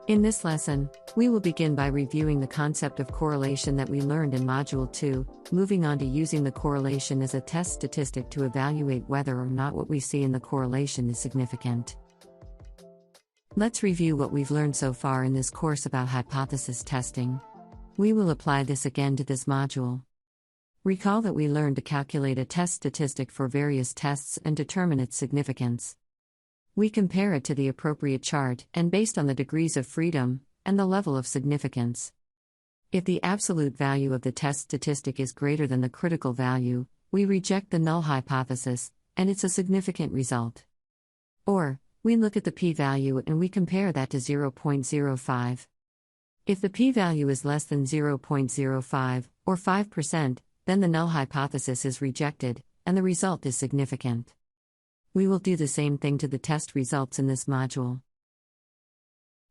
In this lesson, we will begin by reviewing the concept of correlation that we learned in Module 2, moving on to using the correlation as a test statistic to evaluate whether or not what we see in the correlation is significant. Let's review what we've learned so far in this course about hypothesis testing. We will apply this again to this module. Recall that we learned to calculate a test statistic for various tests and determine its significance. We compare it to the appropriate chart and based on the degrees of freedom and the level of significance. If the absolute value of the test statistic is greater than the critical value, we reject the null hypothesis, and it's a significant result. Or, we look at the p-value and we compare that to 0.05. If the p-value is less than 0.05, or 5%, then the null hypothesis is rejected, and the result is significant. We will do the same thing to the test results in this module.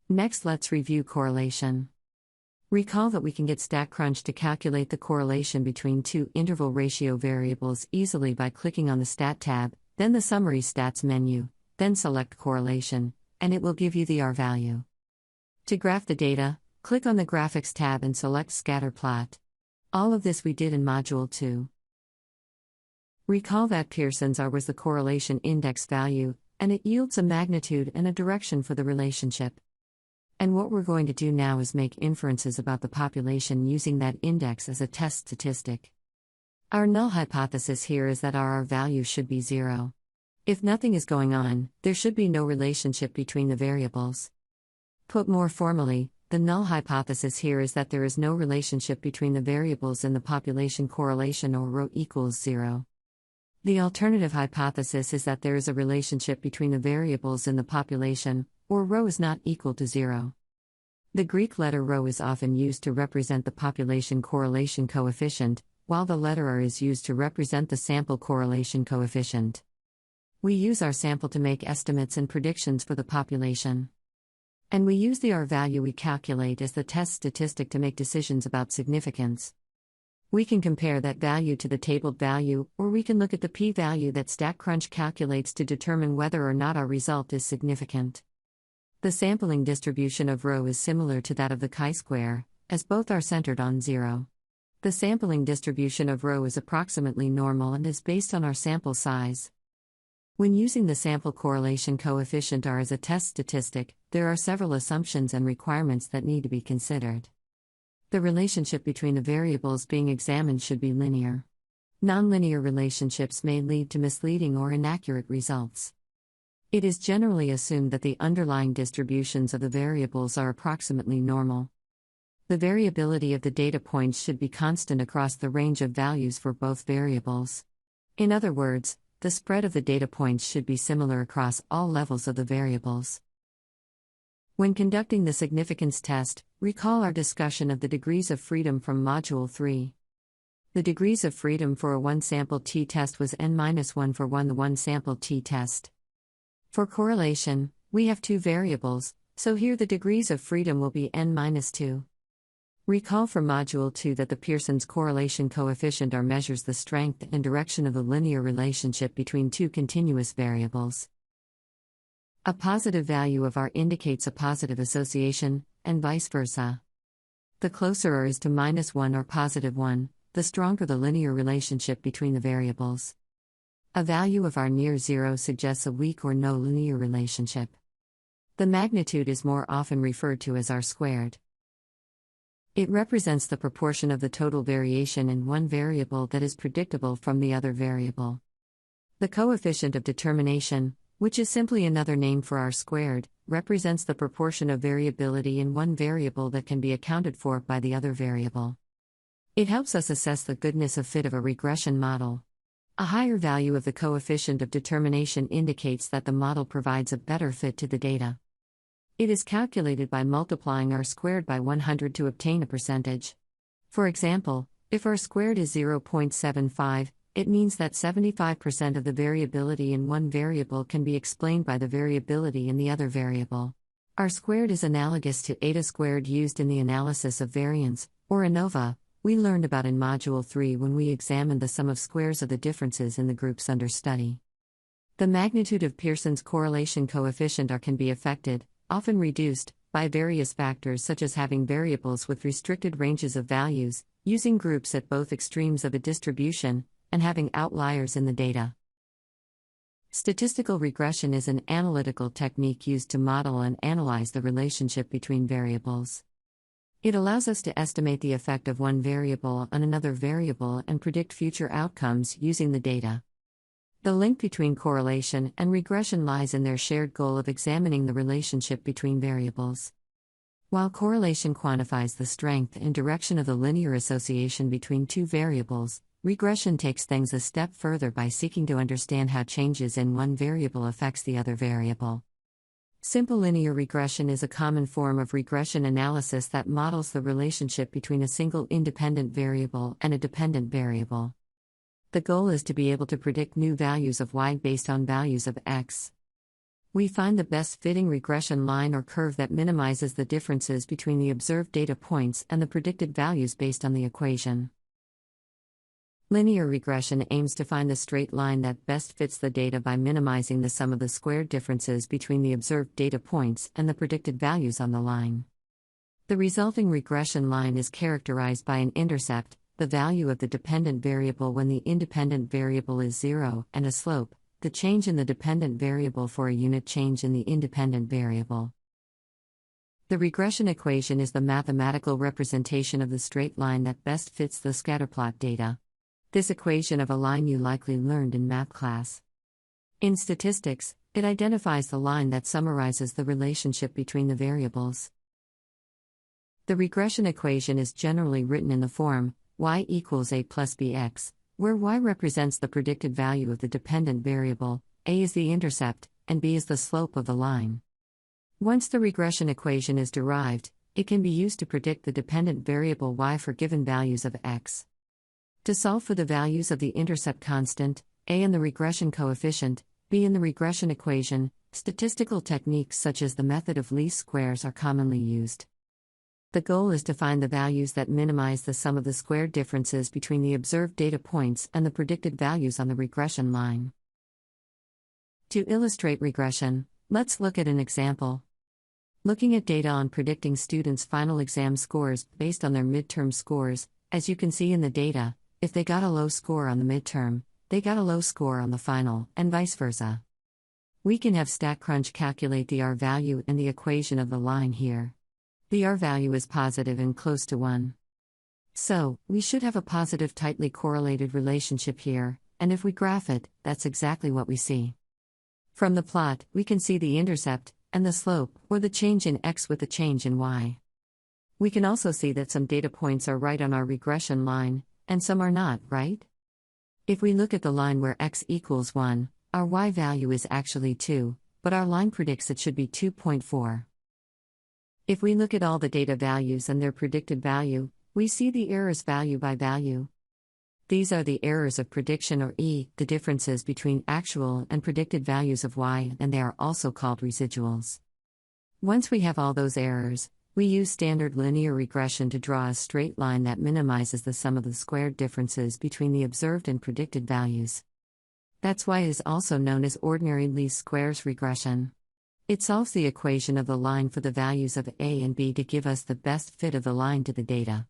Next, let's review correlation. Recall that we can get StatCrunch to calculate the correlation between two interval ratio variables easily by clicking on the Stat tab, then the Summary Stats menu, then select Correlation, and it will give you the R value. To graph the data, click on the Graphics tab and select Scatter Plot. All of this we did in Module 2. Recall that Pearson's R was the correlation index value, and it yields a magnitude and a direction for the relationship. And what we're going to do now is make inferences about the population using that index as a test statistic. Our null hypothesis here is that our R value should be 0. If nothing is going on, there should be no relationship between the variables. Put more formally, the null hypothesis here is that there is no relationship between the variables in the population correlation or ρ equals 0. The alternative hypothesis is that there is a relationship between the variables in the population, or ρ is not equal to 0. The Greek letter ρ is often used to represent the population correlation coefficient, while the letter R is used to represent the sample correlation coefficient. We use our sample to make estimates and predictions for the population. And we use the R value we calculate as the test statistic to make decisions about significance. We can compare that value to the tabled value, or we can look at the p-value that StatCrunch calculates to determine whether or not our result is significant. The sampling distribution of ρ is similar to that of the chi-square, as both are centered on 0. The sampling distribution of ρ is approximately normal and is based on our sample size. When using the sample correlation coefficient R as a test statistic, there are several assumptions and requirements that need to be considered. The relationship between the variables being examined should be linear. Nonlinear relationships may lead to misleading or inaccurate results. It is generally assumed that the underlying distributions of the variables are approximately normal. The variability of the data points should be constant across the range of values for both variables. In other words, the spread of the data points should be similar across all levels of the variables. When conducting the significance test, recall our discussion of the degrees of freedom from Module 3. The degrees of freedom for a one-sample t-test was n-1 for the one-sample t-test. For correlation, we have two variables, so here the degrees of freedom will be n-2. Recall from Module 2 that the Pearson's correlation coefficient R measures the strength and direction of the linear relationship between two continuous variables. A positive value of R indicates a positive association, and vice versa. The closer R is to -1 or +1, the stronger the linear relationship between the variables. A value of R near 0 suggests a weak or no linear relationship. The magnitude is more often referred to as R squared. It represents the proportion of the total variation in one variable that is predictable from the other variable. The coefficient of determination, which is simply another name for R squared, represents the proportion of variability in one variable that can be accounted for by the other variable. It helps us assess the goodness of fit of a regression model. A higher value of the coefficient of determination indicates that the model provides a better fit to the data. It is calculated by multiplying R squared by 100 to obtain a percentage. For example, if R squared is 0.75, it means that 75% of the variability in one variable can be explained by the variability in the other variable. R squared is analogous to eta squared used in the analysis of variance, or ANOVA, we learned about in Module 3 when we examined the sum of squares of the differences in the groups under study. The magnitude of Pearson's correlation coefficient R can be affected, often reduced, by various factors such as having variables with restricted ranges of values, using groups at both extremes of a distribution, and having outliers in the data. Statistical regression is an analytical technique used to model and analyze the relationship between variables. It allows us to estimate the effect of one variable on another variable and predict future outcomes using the data. The link between correlation and regression lies in their shared goal of examining the relationship between variables. While correlation quantifies the strength and direction of the linear association between two variables, regression takes things a step further by seeking to understand how changes in one variable affects the other variable. Simple linear regression is a common form of regression analysis that models the relationship between a single independent variable and a dependent variable. The goal is to be able to predict new values of y based on values of x. We find the best fitting regression line or curve that minimizes the differences between the observed data points and the predicted values based on the equation. Linear regression aims to find the straight line that best fits the data by minimizing the sum of the squared differences between the observed data points and the predicted values on the line. The resulting regression line is characterized by an intercept, the value of the dependent variable when the independent variable is 0, and a slope, the change in the dependent variable for a unit change in the independent variable. The regression equation is the mathematical representation of the straight line that best fits the scatterplot data. This equation of a line you likely learned in math class. In statistics, it identifies the line that summarizes the relationship between the variables. The regression equation is generally written in the form y equals a plus bx, where y represents the predicted value of the dependent variable, a is the intercept, and b is the slope of the line. Once the regression equation is derived, it can be used to predict the dependent variable y for given values of x. To solve for the values of the intercept constant, a and the regression coefficient, b in the regression equation, statistical techniques such as the method of least squares are commonly used. The goal is to find the values that minimize the sum of the squared differences between the observed data points and the predicted values on the regression line. To illustrate regression, let's look at an example. Looking at data on predicting students' final exam scores based on their midterm scores, as you can see in the data, if they got a low score on the midterm, they got a low score on the final, and vice versa. We can have StatCrunch calculate the R value and the equation of the line here. The R value is positive and close to 1. So, we should have a positive tightly correlated relationship here, and if we graph it, that's exactly what we see. From the plot, we can see the intercept, and the slope, or the change in x with the change in y. We can also see that some data points are right on our regression line, and some are not, right? If we look at the line where x equals 1, our y value is actually 2, but our line predicts it should be 2.4. If we look at all the data values and their predicted value, we see the errors value by value. These are the errors of prediction or E, the differences between actual and predicted values of y, and they are also called residuals. Once we have all those errors, we use standard linear regression to draw a straight line that minimizes the sum of the squared differences between the observed and predicted values. That's why it is also known as ordinary least squares regression. It solves the equation of the line for the values of a and b to give us the best fit of the line to the data.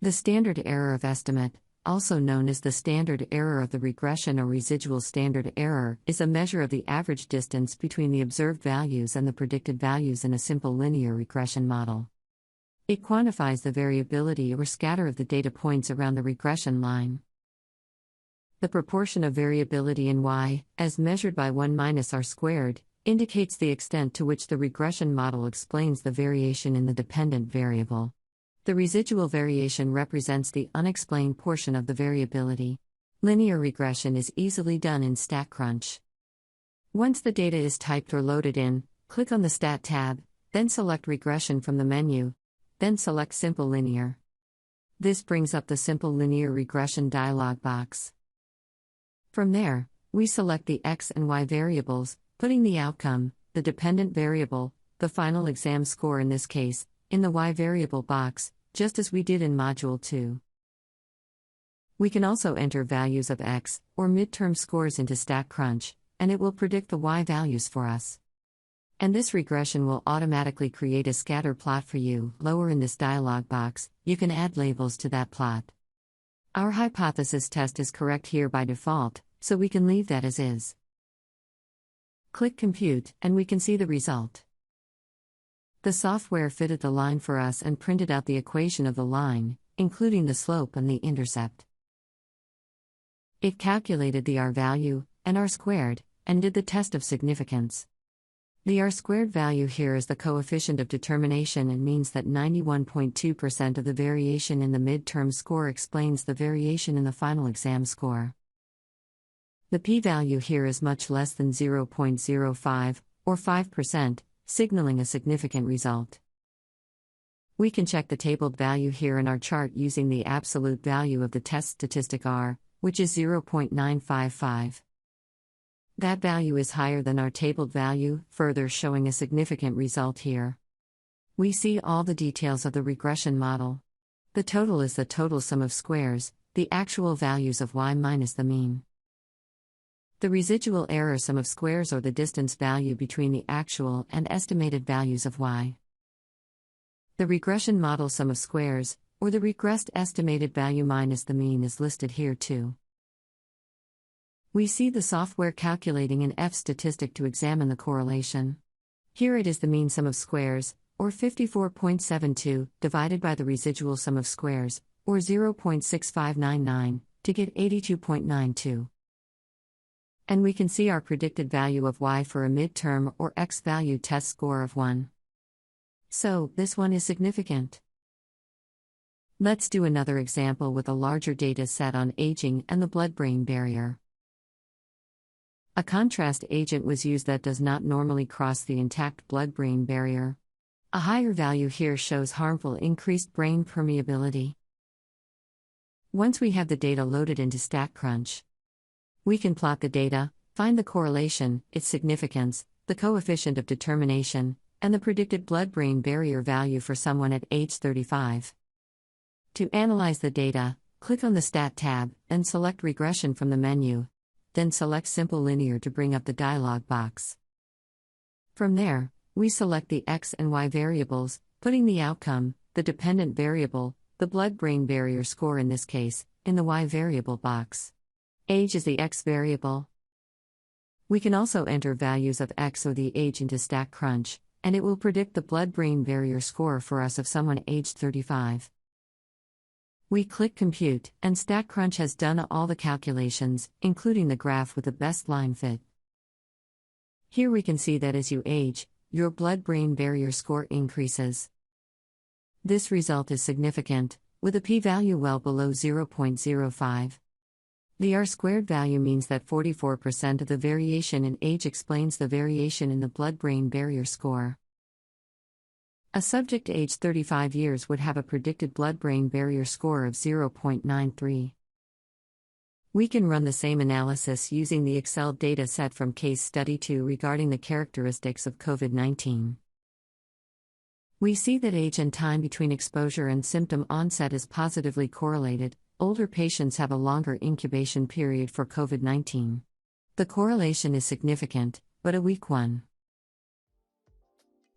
The standard error of estimate, also known as the standard error of the regression or residual standard error, is a measure of the average distance between the observed values and the predicted values in a simple linear regression model. It quantifies the variability or scatter of the data points around the regression line. The proportion of variability in y, as measured by 1 minus r squared, indicates the extent to which the regression model explains the variation in the dependent variable. The residual variation represents the unexplained portion of the variability. Linear regression is easily done in StatCrunch. Once the data is typed or loaded in, click on the Stat tab, then select Regression from the menu, then select Simple Linear. This brings up the Simple Linear Regression dialog box. From there, we select the x and y variables, putting the outcome, the dependent variable, the final exam score in this case, in the y variable box, just as we did in Module 2. We can also enter values of x, or midterm scores into StatCrunch, and it will predict the y values for us. And this regression will automatically create a scatter plot for you. Lower in this dialog box, you can add labels to that plot. Our hypothesis test is correct here by default, so we can leave that as is. Click Compute, and we can see the result. The software fitted the line for us and printed out the equation of the line, including the slope and the intercept. It calculated the R value, and R squared, and did the test of significance. The R squared value here is the coefficient of determination and means that 91.2% of the variation in the midterm score explains the variation in the final exam score. The p-value here is much less than 0.05, or 5%, signaling a significant result. We can check the tabled value here in our chart using the absolute value of the test statistic R, which is 0.955. That value is higher than our tabled value, further showing a significant result here. We see all the details of the regression model. The total is the total sum of squares, the actual values of y minus the mean. The residual error sum of squares or the distance value between the actual and estimated values of y. The regression model sum of squares, or the regressed estimated value minus the mean is listed here too. We see the software calculating an F statistic to examine the correlation. Here it is the mean sum of squares, or 54.72, divided by the residual sum of squares, or 0.6599, to get 82.92. And we can see our predicted value of y for a midterm or x value test score of 1. So, this one is significant. Let's do another example with a larger data set on aging and the blood-brain barrier. A contrast agent was used that does not normally cross the intact blood-brain barrier. A higher value here shows harmful increased brain permeability. Once we have the data loaded into StatCrunch, we can plot the data, find the correlation, its significance, the coefficient of determination, and the predicted blood-brain barrier value for someone at age 35. To analyze the data, click on the Stat tab, and select Regression from the menu. Then select Simple Linear to bring up the dialog box. From there, we select the x and y variables, putting the outcome, the dependent variable, the blood-brain barrier score in this case, in the y variable box. Age is the x variable. We can also enter values of x or the age into StatCrunch, and it will predict the blood-brain barrier score for us of someone aged 35. We click Compute, and StatCrunch has done all the calculations, including the graph with the best line fit. Here we can see that as you age, your blood-brain barrier score increases. This result is significant, with a p-value well below 0.05. The R-squared value means that 44% of the variation in age explains the variation in the blood-brain barrier score. A subject aged 35 years would have a predicted blood-brain barrier score of 0.93. We can run the same analysis using the Excel data set from Case Study 2 regarding the characteristics of COVID-19. We see that age and time between exposure and symptom onset is positively correlated. Older patients have a longer incubation period for COVID-19. The correlation is significant, but a weak one.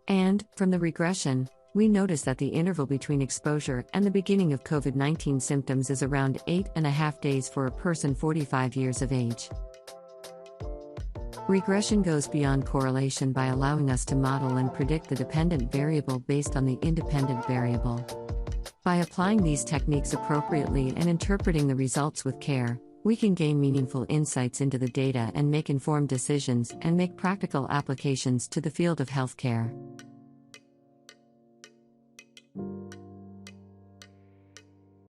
And, from the regression, we notice that the interval between exposure and the beginning of COVID-19 symptoms is around 8.5 days for a person 45 years of age. Regression goes beyond correlation by allowing us to model and predict the dependent variable based on the independent variable. By applying these techniques appropriately and interpreting the results with care, we can gain meaningful insights into the data and make informed decisions and make practical applications to the field of healthcare.